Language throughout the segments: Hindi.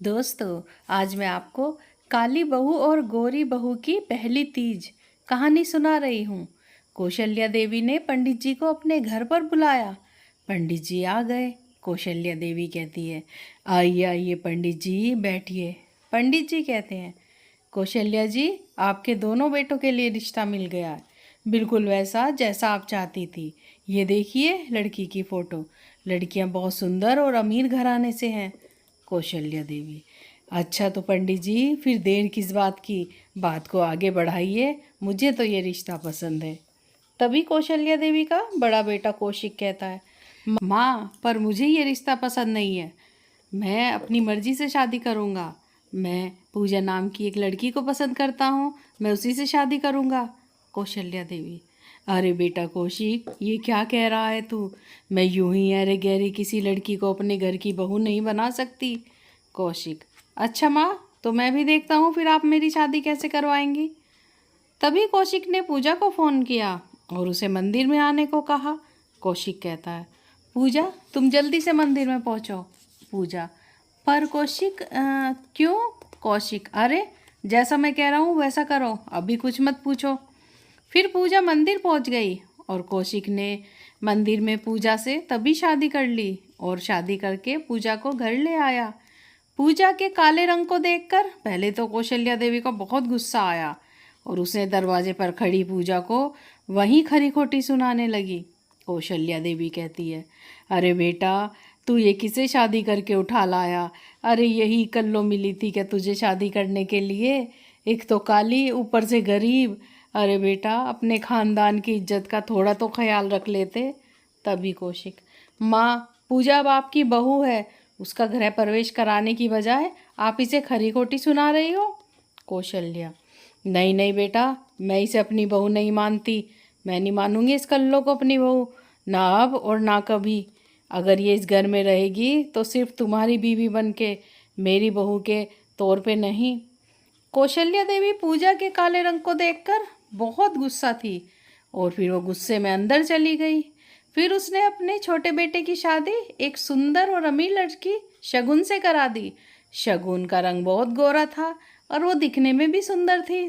दोस्तों, आज मैं आपको काली बहू और गोरी बहू की पहली तीज कहानी सुना रही हूँ। कौशल्या देवी ने पंडित जी को अपने घर पर बुलाया। पंडित जी आ गए। कौशल्या देवी कहती है, आइए आइए पंडित जी, बैठिए। पंडित जी कहते हैं, कौशल्या जी, आपके दोनों बेटों के लिए रिश्ता मिल गया है, बिल्कुल वैसा जैसा आप चाहती थी। ये देखिए लड़की की फ़ोटो। लड़कियां बहुत सुंदर और अमीर घराने से हैं। कौशल्या देवी, अच्छा तो पंडित जी, फिर देर किस बात की, बात को आगे बढ़ाइए, मुझे तो ये रिश्ता पसंद है। तभी कौशल्या देवी का बड़ा बेटा कौशिक कहता है, माँ पर मुझे ये रिश्ता पसंद नहीं है, मैं अपनी मर्जी से शादी करूँगा। मैं पूजा नाम की एक लड़की को पसंद करता हूँ, मैं उसी से शादी करूँगा। कौशल्या देवी, अरे बेटा कौशिक, ये क्या कह रहा है तू? मैं यूं ही अरे गहरे किसी लड़की को अपने घर की बहू नहीं बना सकती। कौशिक, अच्छा माँ, तो मैं भी देखता हूँ फिर आप मेरी शादी कैसे करवाएंगी। तभी कौशिक ने पूजा को फ़ोन किया और उसे मंदिर में आने को कहा। कौशिक कहता है, पूजा तुम जल्दी से मंदिर में पहुँचो। पूजा, पर कौशिक क्यों? कौशिक, अरे जैसा मैं कह रहा हूँ वैसा करो, अभी कुछ मत पूछो। फिर पूजा मंदिर पहुँच गई और कौशिक ने मंदिर में पूजा से तभी शादी कर ली और शादी करके पूजा को घर ले आया। पूजा के काले रंग को देखकर पहले तो कौशल्या देवी को बहुत गुस्सा आया और उसने दरवाजे पर खड़ी पूजा को वहीं खरी खोटी सुनाने लगी। कौशल्या देवी कहती है, अरे बेटा, तू ये किसे शादी करके उठा लाया? अरे यही कल्लो मिली थी क्या तुझे शादी करने के लिए? एक तो काली, ऊपर से गरीब। अरे बेटा, अपने खानदान की इज्जत का थोड़ा तो ख्याल रख लेते। तभी कौशिक, माँ, पूजा अब आपकी बहू है, उसका गृह प्रवेश कराने की बजाय आप इसे खरी खोटी सुना रही हो। कौशल्या, नहीं नहीं बेटा, मैं इसे अपनी बहू नहीं मानती, मैं नहीं मानूंगी इस कल्लो को अपनी बहू, ना अब और ना कभी। अगर ये इस घर में रहेगी तो सिर्फ तुम्हारी बीवी बन के, मेरी बहू के तौर पे नहीं। कौशल्या देवी पूजा के काले रंग को देखकर बहुत गुस्सा थी और फिर वो गुस्से में अंदर चली गई। फिर उसने अपने छोटे बेटे की शादी एक सुंदर और अमीर लड़की शगुन से करा दी। शगुन का रंग बहुत गोरा था और वो दिखने में भी सुंदर थी।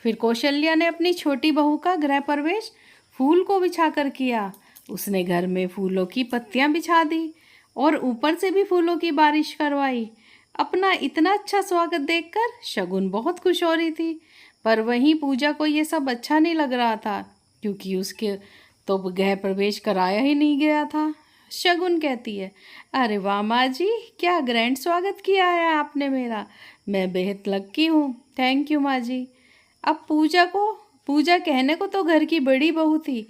फिर कौशल्या ने अपनी छोटी बहू का गृह प्रवेश फूल को बिछाकर किया। उसने घर में फूलों की पत्तियां बिछा दी और ऊपर से भी फूलों की बारिश करवाई। अपना इतना अच्छा स्वागत देखकर शगुन बहुत खुश हो रही थी, पर वहीं पूजा को ये सब अच्छा नहीं लग रहा था क्योंकि उसके तो गृह प्रवेश कराया ही नहीं गया था। शगुन कहती है, अरे वाह माँ जी, क्या ग्रैंड स्वागत किया है आपने मेरा, मैं बेहद लक्की हूँ, थैंक यू माँ जी। अब पूजा कहने को तो घर की बड़ी बहू थी,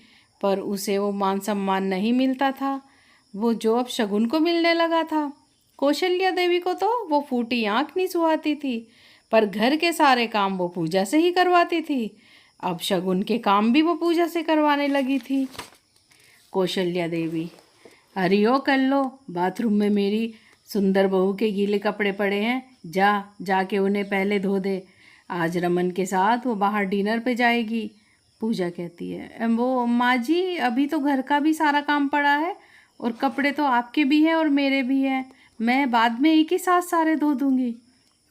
पर उसे वो मान सम्मान नहीं मिलता था वो जो अब शगुन को मिलने लगा था। कौशल्या देवी को तो वो फूटी आंख नहीं सुहाती थी, पर घर के सारे काम वो पूजा से ही करवाती थी। अब शगुन के काम भी वो पूजा से करवाने लगी थी। कौशल्या देवी, अरे ओ कल्लो, बाथरूम में मेरी सुंदर बहू के गीले कपड़े पड़े हैं, जा जाके उन्हें पहले धो दे, आज रमन के साथ वो बाहर डिनर पे जाएगी। पूजा कहती है, वो माँ जी, अभी तो घर का भी सारा काम पड़ा है और कपड़े तो आपके भी हैं और मेरे भी हैं, मैं बाद में एक ही साथ सारे धो दूंगी।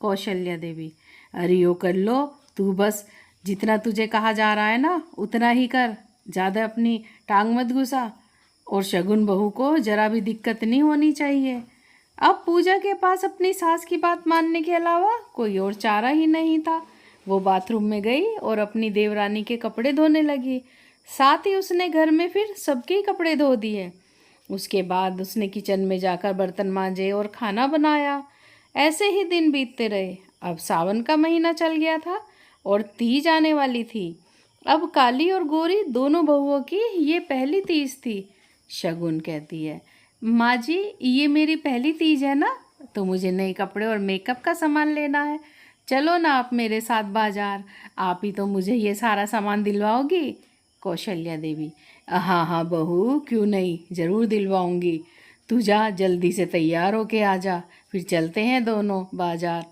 कौशल्या देवी, अरे यो कर लो, तू बस जितना तुझे कहा जा रहा है ना उतना ही कर, ज़्यादा अपनी टांग मत घुसा, और शगुन बहू को जरा भी दिक्कत नहीं होनी चाहिए। अब पूजा के पास अपनी सास की बात मानने के अलावा कोई और चारा ही नहीं था। वो बाथरूम में गई और अपनी देवरानी के कपड़े धोने लगी। साथ ही उसने घर में फिर सबके ही कपड़े धो दिए। उसके बाद उसने किचन में जाकर बर्तन मांजे और खाना बनाया। ऐसे ही दिन बीतते रहे। अब सावन का महीना चल गया था और तीज आने वाली थी। अब काली और गोरी दोनों बहुओं की ये पहली तीज थी। शगुन कहती है, माँ जी, ये मेरी पहली तीज है ना, तो मुझे नए कपड़े और मेकअप का सामान लेना है, चलो ना आप मेरे साथ बाजार, आप ही तो मुझे ये सारा सामान दिलवाओगी। कौशल्या देवी, हाँ हाँ बहू, क्यों नहीं, ज़रूर दिलवाऊंगी, तू जा जल्दी से तैयार होके आ जा, फिर चलते हैं दोनों बाजार।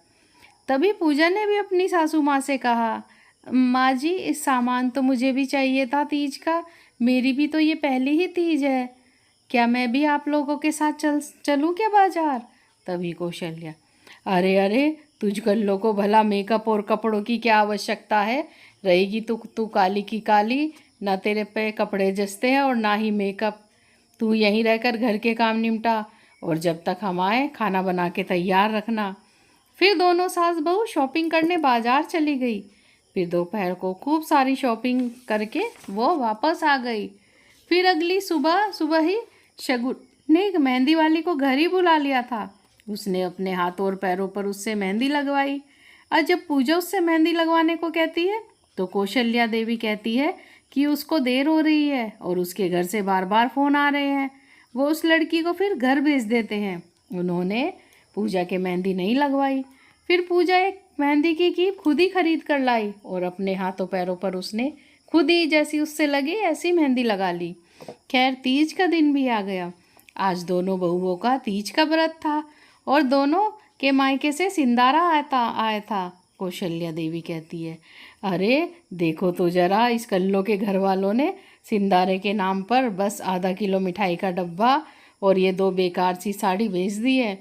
तभी पूजा ने भी अपनी सासू माँ से कहा, माँ जी, इस सामान तो मुझे भी चाहिए था तीज का, मेरी भी तो ये पहली ही तीज है, क्या मैं भी आप लोगों के साथ चलूं क्या बाजार। तभी कौशल्या, अरे अरे, तुझ गल्लों को भला मेकअप और कपड़ों की क्या आवश्यकता है? रहेगी तू काली की काली, ना तेरे पे कपड़े जचते हैं और ना ही मेकअप। तू यहीं रहकर घर के काम निपटा और जब तक हम आए खाना बना के तैयार रखना। फिर दोनों सास बहू शॉपिंग करने बाजार चली गई। फिर दोपहर को खूब सारी शॉपिंग करके वो वापस आ गई। फिर अगली सुबह सुबह ही शगुन ने एक मेहंदी वाली को घर ही बुला लिया था। उसने अपने हाथों और पैरों पर उससे मेहंदी लगवाई। और जब पूजा उससे मेहंदी लगवाने को कहती है तो कौशल्या देवी कहती है कि उसको देर हो रही है और उसके घर से बार बार फ़ोन आ रहे हैं। वो उस लड़की को फिर घर भेज देते हैं। उन्होंने पूजा के मेहंदी नहीं लगवाई। फिर पूजा एक मेहंदी की कीप खुद ही खरीद कर लाई और अपने हाथों पैरों पर उसने खुद ही जैसी उससे लगी ऐसी मेहंदी लगा ली। खैर तीज का दिन भी आ गया। आज दोनों बहुओं का तीज का व्रत था और दोनों के मायके से सिंदारा आया था। कौशल्या देवी कहती है, अरे देखो तो जरा, इस कल्लो के घर वालों ने सिंदारे के नाम पर बस आधा किलो मिठाई का डब्बा और ये 2 बेकार सी साड़ी बेच दी है।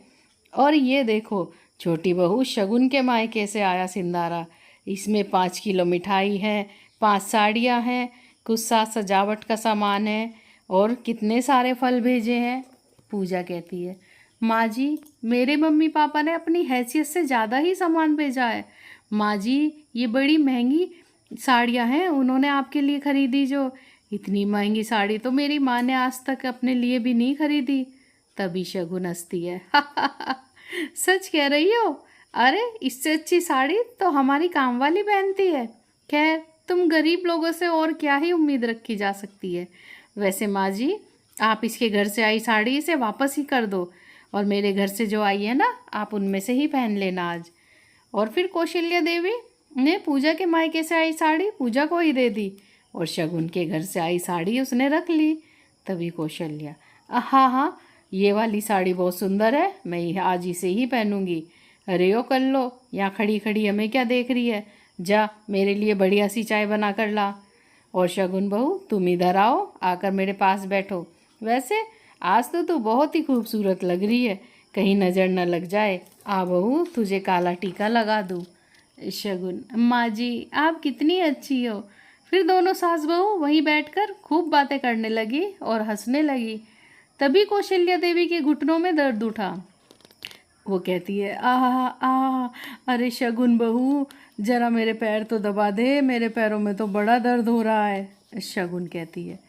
और ये देखो छोटी बहू शगुन के मायके से आया सिंदारा, इसमें 5 किलो मिठाई है, 5 साड़ियाँ हैं, कुछ साज सजावट का सामान है और कितने सारे फल भेजे हैं। पूजा कहती है, माँ जी मेरे मम्मी पापा ने अपनी हैसियत से ज़्यादा ही सामान भेजा है। माँ जी ये बड़ी महंगी साड़ियाँ हैं उन्होंने आपके लिए खरीदी, जो इतनी महंगी साड़ी तो मेरी माँ ने आज तक अपने लिए भी नहीं खरीदी। तभी शगुन हंसती है, सच कह रही हो? अरे इससे अच्छी साड़ी तो हमारी काम वाली पहनती है। खैर तुम गरीब लोगों से और क्या ही उम्मीद रखी जा सकती है। वैसे माँ जी आप इसके घर से आई साड़ी इसे वापस ही कर दो और मेरे घर से जो आई है ना आप उनमें से ही पहन लेना आज। और फिर कौशल्या देवी ने पूजा के मायके से आई साड़ी पूजा को ही दे दी और शगुन के घर से आई साड़ी उसने रख ली। तभी कौशल्या, हाँ हाँ ये वाली साड़ी बहुत सुंदर है, मैं आज इसे ही पहनूंगी। अरे ओ कल्लो, यहाँ खड़ी खड़ी हमें क्या देख रही है, जा मेरे लिए बढ़िया सी चाय बना कर ला। और शगुन बहू तुम इधर आओ, आकर मेरे पास बैठो। वैसे आज तो तू बहुत ही खूबसूरत लग रही है, कहीं नज़र न लग जाए। आ बहू तुझे काला टीका लगा दूँ। शगुन, माँ जी आप कितनी अच्छी हो। फिर दोनों सास बहू वहीं बैठकर खूब बातें करने लगी और हंसने लगी। तभी कौशल्या देवी के घुटनों में दर्द उठा। वो कहती है, अरे शगुन बहू जरा मेरे पैर तो दबा दे, मेरे पैरों में तो बड़ा दर्द हो रहा है। शगुन कहती है,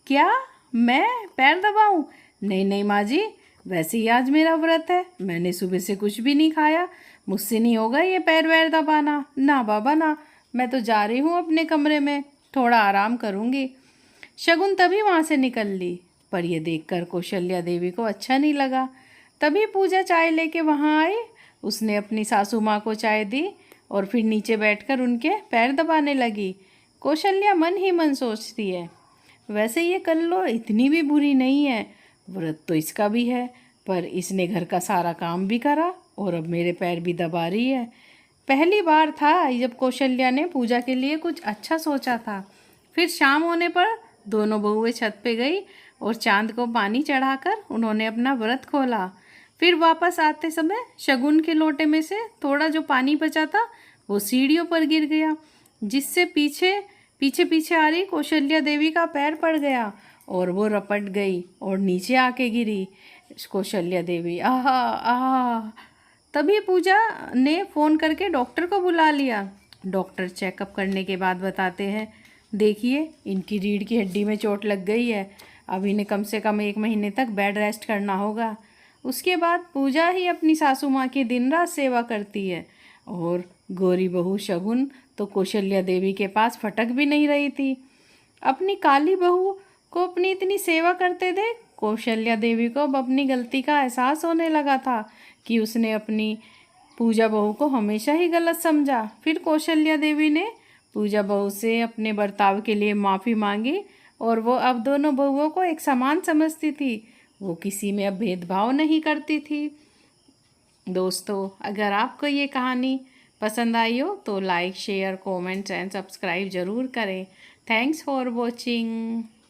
क्या मैं पैर दबाऊं? नहीं नहीं माँ जी, वैसे ही आज मेरा व्रत है, मैंने सुबह से कुछ भी नहीं खाया, मुझसे नहीं होगा ये पैर वैर दबाना। ना बाबा ना, मैं तो जा रही हूँ अपने कमरे में, थोड़ा आराम करूँगी। शगुन तभी वहाँ से निकल ली, पर यह देखकर कौशल्या देवी को अच्छा नहीं लगा। तभी पूजा चाय लेके वहाँ आई। उसने अपनी सासू माँ को चाय दी और फिर नीचे बैठकर उनके पैर दबाने लगी। कौशल्या मन ही मन सोचती है, वैसे ये कल्लो इतनी भी बुरी नहीं है, व्रत तो इसका भी है, पर इसने घर का सारा काम भी करा और अब मेरे पैर भी दबा रही है। पहली बार था जब कौशल्या ने पूजा के लिए कुछ अच्छा सोचा था। फिर शाम होने पर दोनों बहुएं छत पे गई और चांद को पानी चढ़ाकर उन्होंने अपना व्रत खोला। फिर वापस आते समय शगुन के लोटे में से थोड़ा जो पानी बचा था वो सीढ़ियों पर गिर गया, जिससे पीछे पीछे पीछे आ रही कौशल्या देवी का पैर पड़ गया और वो रपट गई और नीचे आके गिरी। कौशल्या देवी आहा आहा। तभी पूजा ने फ़ोन करके डॉक्टर को बुला लिया। डॉक्टर चेकअप करने के बाद बताते हैं, देखिए इनकी रीढ़ की हड्डी में चोट लग गई है, अब इन्हें कम से कम 1 महीने तक बेड रेस्ट करना होगा। उसके बाद पूजा ही अपनी सासू माँ की दिन रात सेवा करती है और गोरी बहू शगुन तो कौशल्या देवी के पास फटक भी नहीं रही थी। अपनी काली बहू को अपनी इतनी सेवा करते देख कौशल्या देवी को अब अपनी गलती का एहसास होने लगा था कि उसने अपनी पूजा बहू को हमेशा ही गलत समझा। फिर कौशल्या देवी ने पूजा बहू से अपने बर्ताव के लिए माफ़ी मांगी और वो अब दोनों बहुओं को एक समान समझती थी, वो किसी में अब भेदभाव नहीं करती थी। दोस्तों अगर आपको ये कहानी पसंद आई हो तो like share comments and subscribe ज़रूर करें। Thanks for watching.